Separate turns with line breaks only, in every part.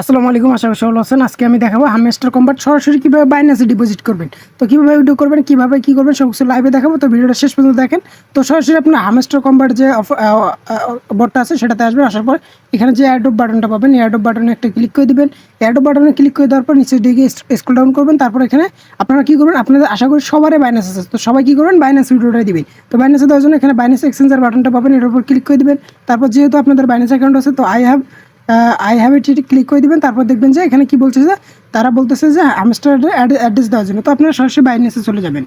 আসসালামু আলাইকুম, আশা করি ভালো আছেন। আজকে আমি দেখাবো হামস্টার কম্বাট সরাসরি কীভাবে বাইন্যান্সে ডিপোজিট করবেন। তো কীভাবে উইথড্র করবেন, কীভাবে কী করবেন সব কিছু লাইভে দেখাবো। তো ভিডিওটা শেষ পর্যন্ত দেখেন। তো সরাসরি আপনার হামস্টার কম্বাট যে বটটা আছে সেটাতে আসবেন। আসার পর এখানে যে অ্যাডোব বাটনটা পাবেন, এই অ্যাডোব বাটনে একটা ক্লিক করে দিবেন। অ্যাডোব বাটনে ক্লিক করে দেওয়ার পর নিচের দিকে স্ক্রল ডাউন করবেন। তারপর এখানে আপনারা কী করবেন, আপনাদের আশা করি সবারই বাইন্যান্স আছে। তো সবাই কী করবেন, বাইন্যান্স উইথড্রটা দিবেন। তো বাইন্যান্সে দেওয়ার জন্য এখানে বাইন্যান্স এক্সচেঞ্জার বাটনটা পাবেন, এর উপর ক্লিক করে দিবেন। তারপর যেহেতু আপনাদের বাইন্যান্স অ্যাকাউন্ট আছে, তো আই হ্যাভ ইট ক্লিক করে দিবেন। তারপর দেখবেন যে এখানে কি বলছে, যে তারা বলতেছে যে হামস্টারের অ্যাড্রেস দেওয়ার জন্য। তো আপনারা সরাসরি বাইন্যান্সে চলে যাবেন।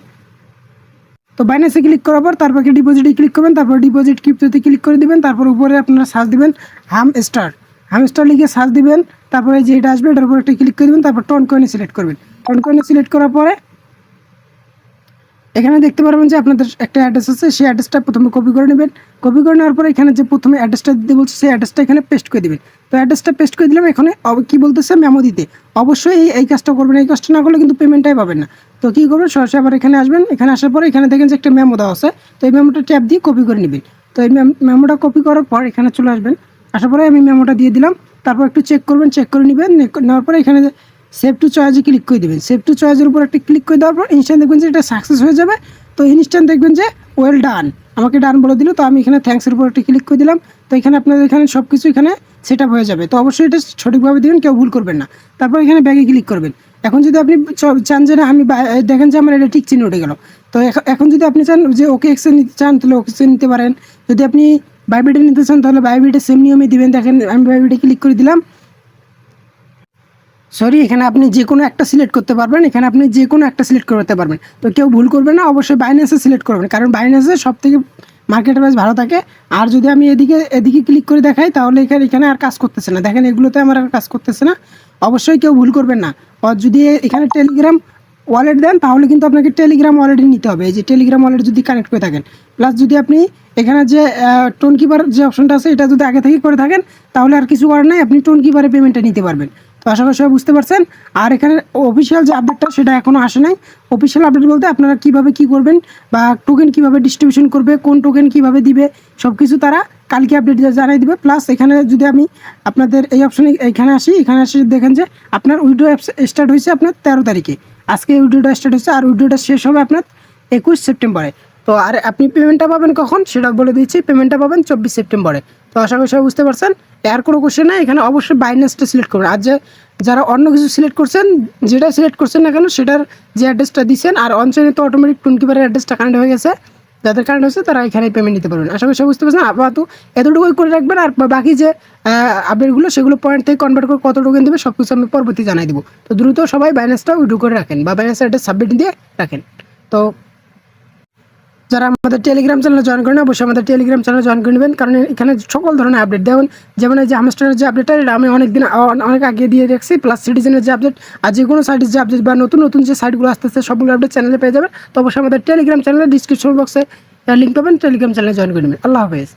তো বাইন্যান্সে ক্লিক করার পর তারপর ডিপোজিটে ক্লিক করবেন। তারপর ডিপোজিট ক্রিপ্টোতে ক্লিক করে দিবেন। তারপর উপরে আপনারা সার্চ দিবেন হামস্টার লিখে সার্চ দিবেন। তারপরে যে এটা আসবে এটার উপর একটা ক্লিক করে দিবেন। তারপর টন কয়েনে সিলেক্ট করবেন। টন কয়েনে সিলেক্ট করার পরে এখানে দেখতে পারবেন যে আপনাদের একটা অ্যাড্রেস আছে, সেই অ্যাড্রেসটা প্রথমে কপি করে নেবেন। কপি করে নেওয়ার পরে এখানে যে প্রথমে অ্যাড্রেসটা দিতে বলছে সেই অ্যাড্রেসটা এখানে পেস্ট করে দেবেন। তো অ্যাড্রেসটা পেস্ট করে দিলাম। এখানে কি বলতেছে, মেমো দিতে। অবশ্যই এই কাজটা করবেন, এই কাজটা না করলে কিন্তু পেমেন্টটাই পাবেন না। তো কী করবেন, সরাসরি আবার এখানে আসবেন। এখানে আসার পরে এখানে দেখেন যে একটা মেমো দেওয়া আছে, তো এই মেমোটা ট্যাপ দিয়ে কপি করে নেবেন। তো এই মেমোটা কপি করার পর এখানে চলে আসবেন। আসার পরে আমি মেমোটা দিয়ে দিলাম। তারপর একটু চেক করবেন, চেক করে নেবেন। নেওয়ার পরে এখানে সেভ টু চয়েসে ক্লিক করে দেবেন। সেভ টু চয়েসের উপর একটা ক্লিক করে দেওয়ার পর ইনস্ট্যান্ট দেখবেন যে এটা সাকসেস হয়ে যাবে। তো ইনস্ট্যান্ট দেখবেন যে ওয়েল ডান, আমাকে ডান বলে দিল। তো আমি এখানে থ্যাঙ্কসের উপর একটা ক্লিক করে দিলাম। তো এখানে আপনাদের এখানে সব কিছু এখানে সেট আপ হয়ে যাবে। তো অবশ্যই এটা সঠিকভাবে দেবেন, কেউ ভুল করবেন না। তারপর এখানে ব্যাগে ক্লিক করবেন। এখন যদি আপনি চান যে না আমি দেখেন যে আমার এটা টিক চিহ্ন উঠে গেল। তো এখন যদি আপনি চান যে ওকে এক্সচেঞ্জ নিতে চান তাহলে ওকে এক্সচেঞ্জ নিতে পারেন। যদি আপনি বাইবিটে নিতে চান তাহলে বাইবিটে সেম নিয়মে দিবেন। দেখেন আমি বাইবিটে ক্লিক করে দিলাম। এখানে আপনি যে কোনো একটা সিলেক্ট করতে পারবেন। এখানে আপনি যে কোনো একটা সিলেক্ট করতে পারবেন। তো কেউ ভুল করবেন না, অবশ্যই বাইন্যান্সে সিলেক্ট করবেন, কারণ বাইন্যান্সে সব থেকে মার্কেট প্রাইস ভালো থাকে। আর যদি আমি এদিকে ক্লিক করে দেখাই তাহলে এখানে আর কাজ করতেছে না। দেখেন এগুলোতে আমার আর কাজ করতেছে না। অবশ্যই কেউ ভুল করবেন না। আর যদি এখানে টেলিগ্রাম ওয়ালেট দেন তাহলে কিন্তু আপনাকে টেলিগ্রাম ওয়ালেটই নিতে হবে। এই যে টেলিগ্রাম ওয়ালেট যদি কানেক্ট করে থাকেন, প্লাস যদি আপনি এখানে যে টোন কিপার যে অপশনটা আছে এটা যদি আগে থেকে করে থাকেন তাহলে আর কিছু করার নাই, আপনি টোন কিপারে পেমেন্টটা নিতে পারবেন। তো আশা করি সবাই বুঝতে পারছেন। আর এখানে অফিসিয়াল যে আপডেটটা সেটা এখনও আসে নাই। অফিসিয়াল আপডেট বলতে আপনারা কীভাবে কী করবেন বা টোকেন কীভাবে ডিস্ট্রিবিউশন করবে, কোন টোকেন কীভাবে দিবে, সব কিছু তারা কালকে আপডেট জানাই দিবে। প্লাস এখানে যদি আমি আপনাদের এই অপশনে এখানে আসি দেখেন যে আপনার উইড্রো স্টার্ট হয়েছে আপনার 13 তারিখে। আজকে উইড্রোটা স্টার্ট হয়েছে আর উইড্রোটা শেষ হবে আপনার 21 সেপ্টেম্বরে। তো আর আপনি পেমেন্টটা পাবেন কখন সেটা বলে দিচ্ছি, পেমেন্টটা পাবেন 24 সেপ্টেম্বরে। তো আশা করি সবাই বুঝতে পারছেন। আর কোনো কোশ্চেন নাই, এখানে অবশ্যই বাইন্যান্সটা সিলেক্ট করবেন। আর যারা অন্য কিছু সিলেক্ট করছেন, যেটা সিলেক্ট করছেন না কেন সেটার যে অ্যাড্রেসটা দিচ্ছেন, আর অনচাইনে তো অটোমেটিক টোন কিপারের অ্যাড্রেসটা কানেক্ট হয়ে গেছে। যাদের কারেন্ট হয়েছে তারা এখানে পেমেন্ট নিতে পারবেন। আশা করি সবাই বুঝতে পারছেন। আপাতত এতটুকুই করে রাখবেন। আর বাকি যে আপডেটগুলো সেগুলো পয়েন্ট থেকে কনভার্ট করে কত টোকেন দেবে সব কিছু আমি পরবর্তী জানাই দেবো। তো দ্রুত সবাই বাইন্যান্সটা উইথড্র করে রাখেন বা বাইন্যান্স অ্যাড্রেস সাবমিট দিয়ে রাখেন। তো যারা আমাদের টেলিগ্রাম চ্যানেলে জয়েন করেন অবশ্যই আমাদের টেলিগ্রাম চ্যানেলে জয়েন করে নেবেন, কারণ এখানে সকল ধরনের আপডেট দেবেন। যেমন এই যে হামস্টারের যে আপডেটটা এটা আমি অনেক আগে দিয়ে রাখছি। প্লাস সিটিজেনের যে আপডেট আর যে কোনো সাইটের যে আপডেট বা নতুন নতুন যে সাইটগুলো আসতেছে সবগুলো আপডেট চ্যানেলে পেয়ে যাবেন। তো অবশ্যই আমাদের টেলিগ্রাম চ্যানেলে ডিসক্রিপশন বক্সে লিঙ্ক পাবেন, টেলিগ্রাম চ্যানেলে জয়েন করে নেবেন। আল্লাহ হাফেজ।